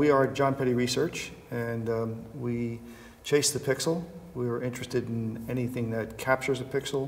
We are Jon Peddie Research, and we chase the pixel. We are interested in anything that captures a pixel,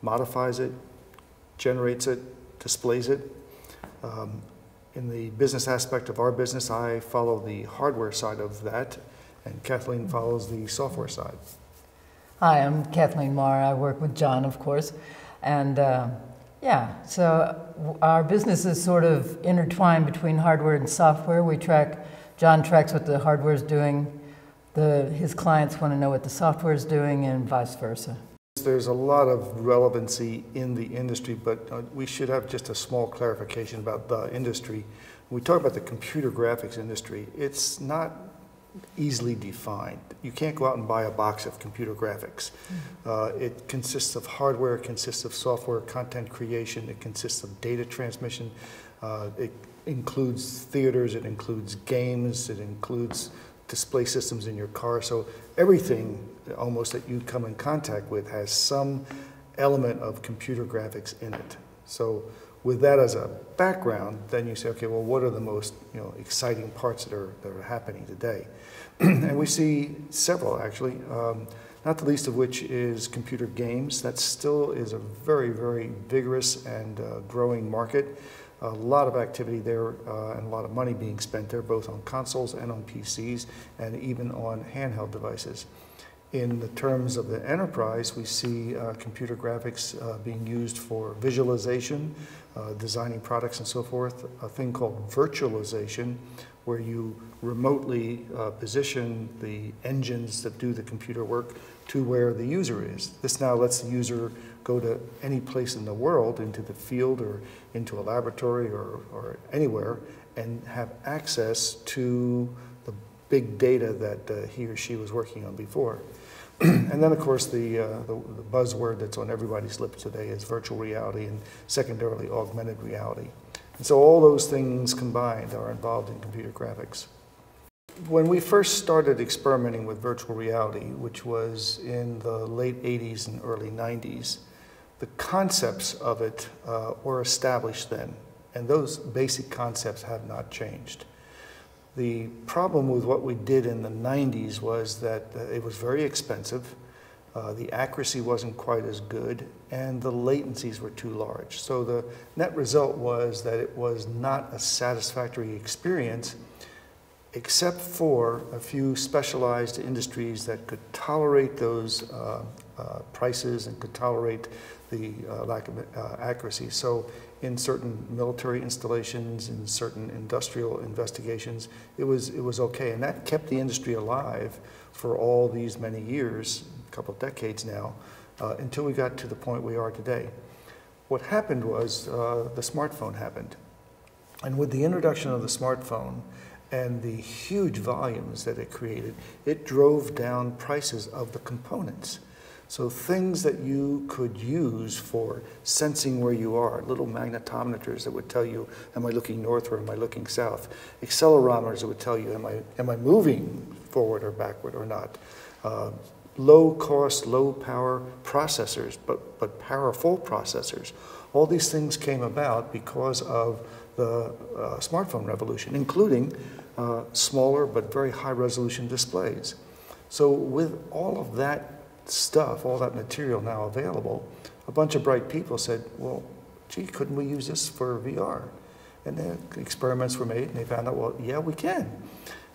modifies it, generates it, displays it. In the business aspect of our business, I follow the hardware side of that, and Kathleen follows the software side. Hi, I'm Kathleen Maher. I work with Jon, of course. And yeah, so our business is sort of intertwined between hardware and software. Jon tracks what the hardware is doing. His clients want to know what the software is doing, and vice versa. There's a lot of relevancy in the industry, but we should have just a small clarification about the industry. When we talk about the computer graphics industry, it's not easily defined. You can't go out and buy a box of computer graphics. It consists of hardware, it consists of software, content creation, it consists of data transmission, it includes theaters, it includes games, it includes display systems in your car. So everything almost that you come in contact with has some element of computer graphics in it. So with that as a background, then you say, okay, well, what are the most exciting parts that are happening today? And we see several, actually, not the least of which is computer games. That still is a very, very vigorous and growing market. A lot of activity there and a lot of money being spent there, both on consoles and on PCs, and even on handheld devices. In the terms of the enterprise, we see computer graphics being used for visualization, designing products and so forth, a thing called virtualization, where you remotely position the engines that do the computer work to where the user is. This now lets the user go to any place in the world, into the field or into a laboratory or anywhere, and have access to the big data that he or she was working on before. And then, of course, the buzzword that's on everybody's lips today is virtual reality, and secondarily augmented reality. And so all those things combined are involved in computer graphics. When we first started experimenting with virtual reality, which was in the late 80s and early 90s, the concepts of it were established then, and those basic concepts have not changed. The problem with what we did in the 90s was that it was very expensive, the accuracy wasn't quite as good, and the latencies were too large. So the net result was that it was not a satisfactory experience, except for a few specialized industries that could tolerate those prices and could tolerate the lack of accuracy. So in certain military installations, in certain industrial investigations, it was okay. And that kept the industry alive for all these many years, a couple of decades now, until we got to the point we are today. What happened was the smartphone happened. And with the introduction of the smartphone and the huge volumes that it created, it drove down prices of the components. So things that you could use for sensing where you are, little magnetometers that would tell you, am I looking north or am I looking south? Accelerometers that would tell you, am I moving forward or backward or not? Low cost, low power processors, but powerful processors. All these things came about because of the smartphone revolution, including smaller but very high resolution displays. So with all of that stuff, all that material now available, a bunch of bright people said, well, gee, couldn't we use this for VR? And then experiments were made and they found out, well, yeah, we can.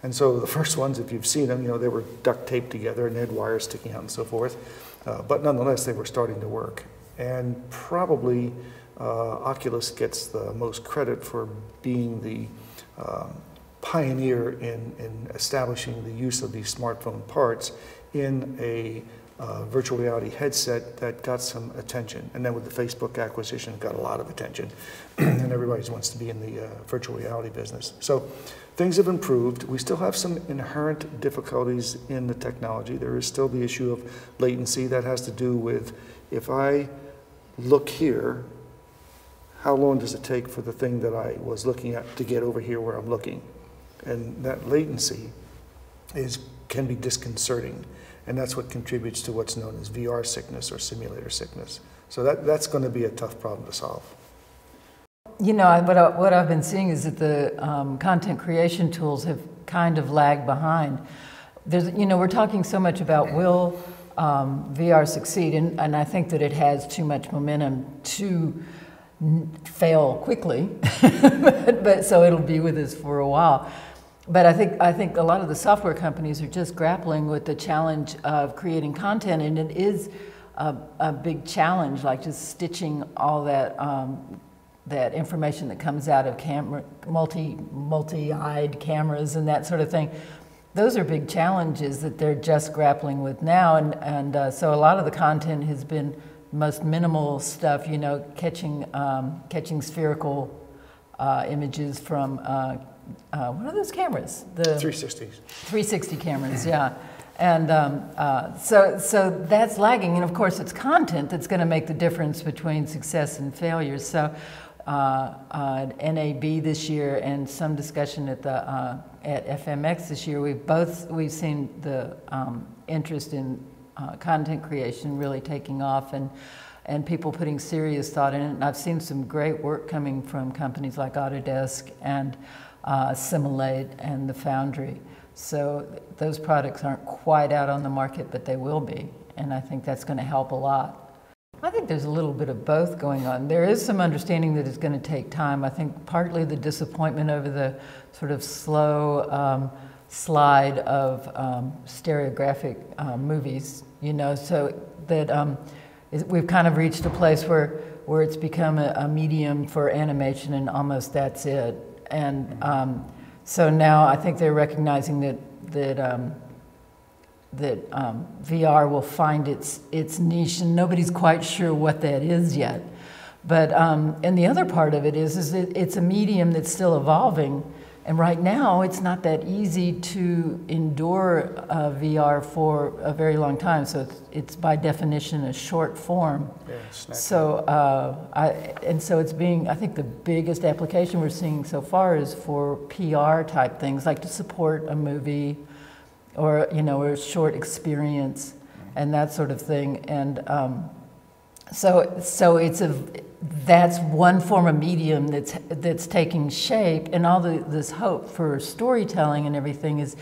And so the first ones, if you've seen them, they were duct taped together and they had wires sticking out and so forth. But nonetheless, they were starting to work. And probably Oculus gets the most credit for being the pioneer in establishing the use of these smartphone parts in a virtual reality headset that got some attention. And then with the Facebook acquisition, it got a lot of attention. And everybody wants to be in the virtual reality business. So things have improved. We still have some inherent difficulties in the technology. There is still the issue of latency that has to do with, if I look here, how long does it take for the thing that I was looking at to get over here where I'm looking? And that latency can be disconcerting. And that's what contributes to what's known as VR sickness or simulator sickness. So that's going to be a tough problem to solve. What I've been seeing is that the content creation tools have kind of lag behind. There's, you know, we're talking so much about will VR succeed, and I think that it has too much momentum to fail quickly, but so it'll be with us for a while. But I think a lot of the software companies are just grappling with the challenge of creating content, and it is a big challenge, like just stitching all that that information that comes out of multi-eyed cameras and that sort of thing. Those are big challenges that they're just grappling with now, and so a lot of the content has been most minimal stuff, you know, catching spherical images from what are those cameras? The 360s. 360 cameras, yeah. And so that's lagging, and of course it's content that's going to make the difference between success and failure. So NAB this year and some discussion at the at FMX this year, we've seen the interest in content creation really taking off, and people putting serious thought in it. And I've seen some great work coming from companies like Autodesk and Simulate and the Foundry. So those products aren't quite out on the market, but they will be, and I think that's going to help a lot. I think there's a little bit of both going on. There is some understanding that it's going to take time. I think partly the disappointment over the sort of slow slide of stereographic movies, you know, so that we've kind of reached a place where it's become a medium for animation, and almost that's it. And so now I think they're recognizing that VR will find its niche, and nobody's quite sure what that is yet. But and the other part of it is that it's a medium that's still evolving, and right now it's not that easy to endure VR for a very long time. So it's by definition a short form. Yeah, so so it's being, I think the biggest application we're seeing so far is for PR type things, like to support a movie, or, you know, or a short experience and that sort of thing. And so that's one form of medium that's taking shape, and all this hope for storytelling and everything is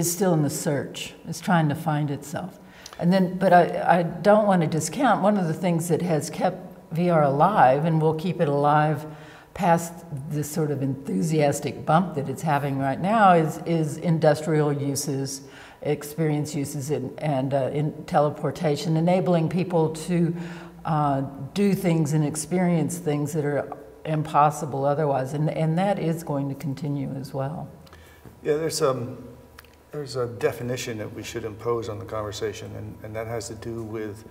still in the search. It's trying to find itself. And then, but I don't want to discount one of the things that has kept VR alive, and will keep it alive past this sort of enthusiastic bump that it's having right now, is industrial uses, experience uses, and in teleportation, enabling people to do things and experience things that are impossible otherwise, and that is going to continue as well. Yeah, there's a definition that we should impose on the conversation, and that has to do with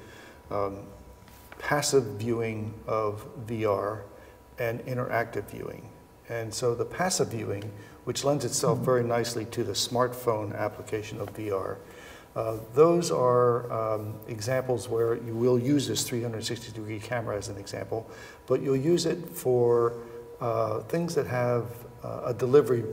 passive viewing of VR and interactive viewing. And so the passive viewing, which lends itself very nicely to the smartphone application of VR, those are examples where you will use this 360-degree camera as an example, but you'll use it for things that have a delivery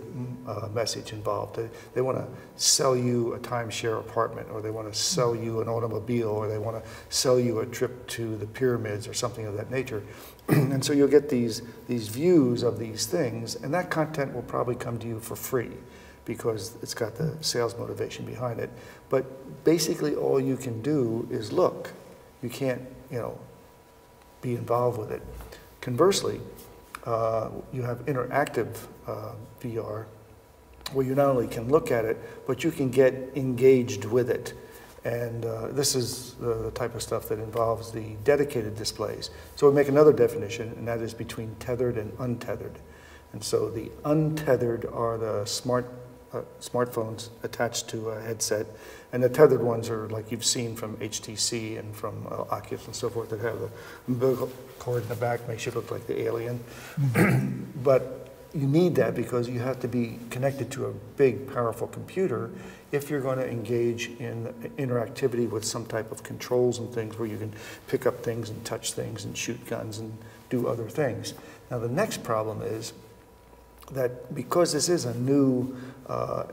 message involved. They want to sell you a timeshare apartment, or they want to sell you an automobile, or they want to sell you a trip to the pyramids or something of that nature. And so you'll get these views of these things, and that content will probably come to you for free because it's got the sales motivation behind it. But basically all you can do is look. You can't, you know, be involved with it. Conversely, you have interactive VR, where you not only can look at it, but you can get engaged with it. And this is the type of stuff that involves the dedicated displays. So we make another definition, and that is between tethered and untethered. And so the untethered are the smartphones attached to a headset, and the tethered ones are like you've seen from HTC and from Oculus and so forth, that have the umbilical cord in the back, makes you look like the alien. But you need that because you have to be connected to a big, powerful computer if you're going to engage in interactivity with some type of controls and things where you can pick up things and touch things and shoot guns and do other things. Now the next problem is that because this is a new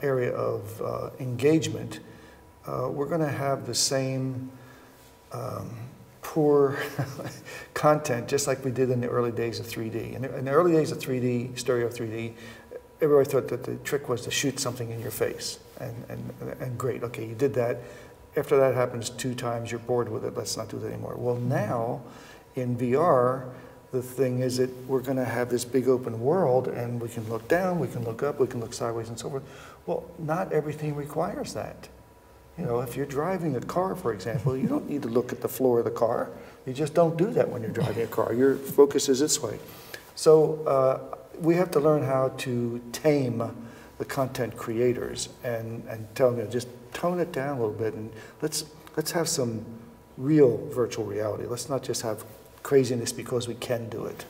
area of engagement, we're going to have the same poor content, just like we did in the early days of 3D. In the early days of 3D, stereo 3D, everybody thought that the trick was to shoot something in your face, and great, okay, you did that. After that happens 2 times, you're bored with it, let's not do that anymore. Well, now, in VR, the thing is that we're going to have this big open world, and we can look down, we can look up, we can look sideways, and so forth. Well, not everything requires that. You know, if you're driving a car, for example, you don't need to look at the floor of the car. You just don't do that when you're driving a car. Your focus is this way. So we have to learn how to tame the content creators and tell them, just tone it down a little bit, and let's have some real virtual reality. Let's not just have craziness because we can do it.